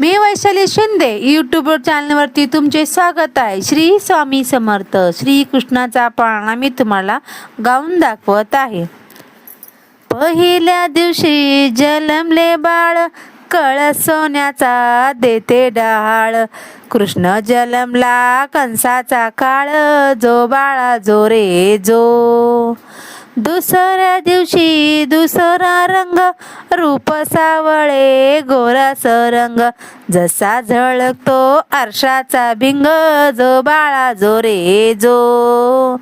मी Vaishali Shinde YouTube चॅनलवरती तुमचे स्वागत आहे. श्री स्वामी समर्थ. श्री कृष्णाचा पाळणा मी तुम्हाला गाऊन दाखवत आहे. पहिल्या दिवशी जन्मले बाळ, कळ सोन्याचा देते डहाळ. कृष्ण जन्मला कंसाचा काळ, जो बाळा जो रे जो. दुसऱ्या दिवशी दुसरा रंग, रूप सावळे गोरास रंग. जसा झळकतो आरशाचा भिंग, जो बाळा जो रे जो.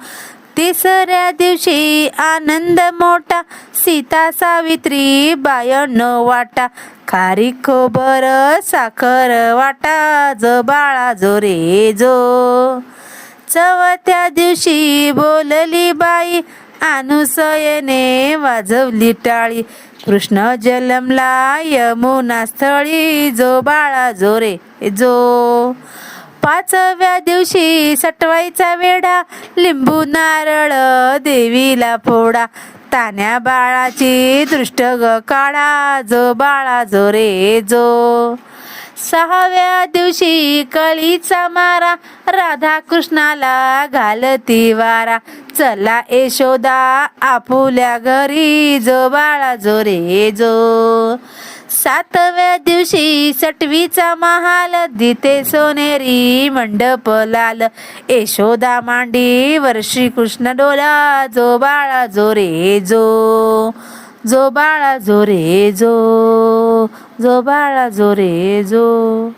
तिसऱ्या दिवशी आनंद मोठा, सीता सावित्री बायनो वाटा. खारी खोबर साखर वाटा, जो बाळा जो रे जो. चौथ्या दिवशी बोलली बाई, अनुसयेने वाजवली टाळी. कृष्ण जन्मला यमुना स्थळी, जो बाळा जो रे जो. पाचव्या दिवशी सटवाईचा वेढा, लिंबू नारळ देवीला फोडा. तान्या बाळाची दृष्ट ग काढा, जो बाळा जो रे जो. सहाव्या दिवशी कळीचा मारा, राधा कृष्णाला घालती वारा. चला यशोदा आपुल्या घरी, जो बाळा जो रे जो. सातव्या दिवशी सटवीचा महाल, दिते सोनेरी मंडप लाल. यशोदा मांडी वर्षी कृष्ण डोला, जो बाळा जो रे जो. जो बाळा जो रे जो. जो बाळा जो रे जो.